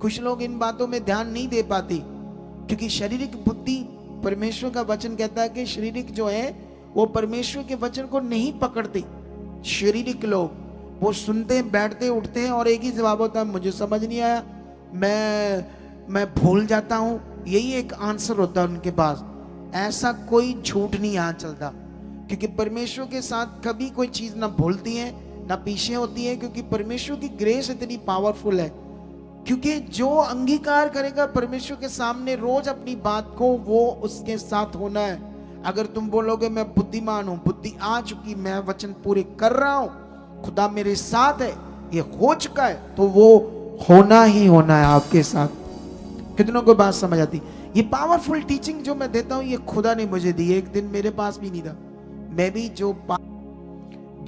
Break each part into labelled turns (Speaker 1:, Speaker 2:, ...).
Speaker 1: कुछ लोग इन बातों में ध्यान नहीं दे पाते, क्योंकि शारीरिक बुद्धि, परमेश्वर का वचन कहता है कि शारीरिक जो है वो परमेश्वर के वचन को नहीं पकड़ते। शारीरिक लोग वो सुनते हैं, बैठते उठते हैं और एक ही जवाब होता है, मुझे समझ नहीं आया, मैं भूल जाता हूं। यही एक आंसर होता है उनके पास। ऐसा कोई झूठ नहीं यहाँ चलता, क्योंकि परमेश्वर के साथ कभी कोई चीज ना भूलती है ना पीछे होती है, क्योंकि परमेश्वर की ग्रेस इतनी पावरफुल है। क्योंकि जो अंगीकार करेगा परमेश्वर के सामने रोज अपनी बात को, वो उसके साथ होना है। अगर तुम बोलोगे मैं बुद्धिमान हूं, बुद्धि आ चुकी, मैं वचन पूरे कर रहा हूं, खुदा मेरे साथ है, ये हो चुका है, तो वो होना ही होना है आपके साथ। कितनों को बात समझ आती? ये पावरफुल टीचिंग जो मैं देता हूं, ये खुदा ने मुझे दी। एक दिन मेरे पास भी नहीं था, मैं भी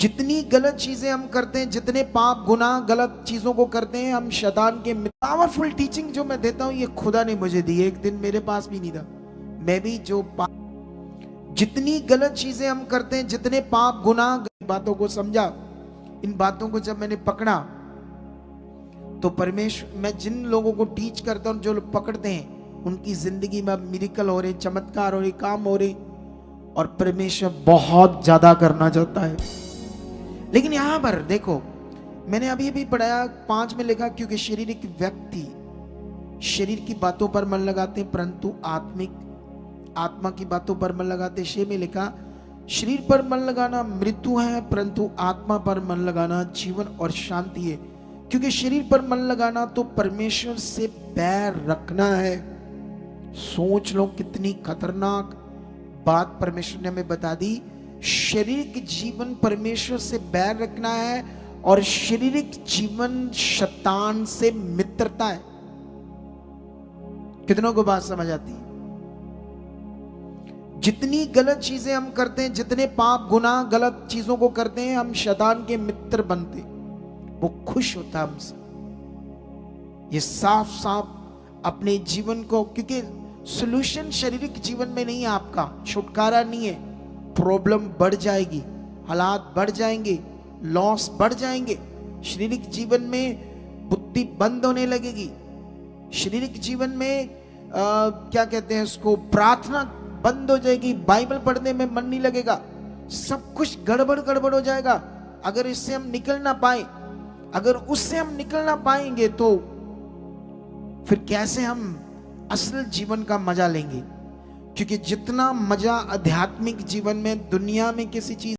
Speaker 1: जितनी गलत चीजें हम करते हैं, जितने पाप गुनाह गलत चीजों को करते हैं, हम शैतान के। पावरफुल टीचिंग जो मैं देता हूं, ये खुदा ने मुझे दी। एक दिन मेरे पास भी नहीं था, मैं भी जितनी गलत चीजें हम करते हैं, जितने पाप गुनाह, बातों को समझा। इन बातों को जब मैंने पकड़ा तो परमेश्वर, मैं जिन लोगों को टीच करता हूं, जो लोग पकड़ते हैं, उनकी जिंदगी में मिरेकल हो रहे, चमत्कार हो रहे, काम हो रहे, और परमेश्वर बहुत ज्यादा करना चाहता है। लेकिन यहां पर देखो, मैंने अभी भी पढ़ाया 5 में लिखा, क्योंकि शारीरिक व्यक्ति शरीर की बातों पर मन लगाते हैं, परंतु आत्मा की बातों पर मन लगाते। 6 में लिखा, शरीर पर मन लगाना मृत्यु है, परंतु आत्मा पर मन लगाना जीवन और शांति है। क्योंकि शरीर पर मन लगाना तो परमेश्वर से बैर रखना है। सोच लो कितनी खतरनाक बात परमेश्वर ने हमें बता दी। शारीरिक जीवन परमेश्वर से बैर रखना है, और शारीरिक जीवन शैतान से मित्रता है। कितनों को बात समझ आती है? जितनी गलत चीजें हम करते हैं, जितने पाप गुनाह गलत चीजों को करते हैं, हम शैतान के मित्र बनते, वो खुश होता है हमसे। ये साफ साफ अपने जीवन को, क्योंकि सॉल्यूशन शारीरिक जीवन में नहीं है, आपका छुटकारा नहीं है। प्रॉब्लम बढ़ जाएगी, हालात बढ़ जाएंगे, लॉस बढ़ जाएंगे। शारीरिक जीवन में बुद्धि बंद होने लगेगी। शारीरिक जीवन में क्या कहते हैं उसको, प्रार्थना बंद हो जाएगी, बाइबल पढ़ने में मन नहीं लगेगा, सब कुछ गड़बड़ हो जाएगा। अगर इससे हम निकल ना पाए, अगर उससे हम निकल ना पाएंगे, तो फिर कैसे हम असल जीवन का मजा लेंगे? क्योंकि जितना मजा आध्यात्मिक जीवन में, दुनिया में किसी चीज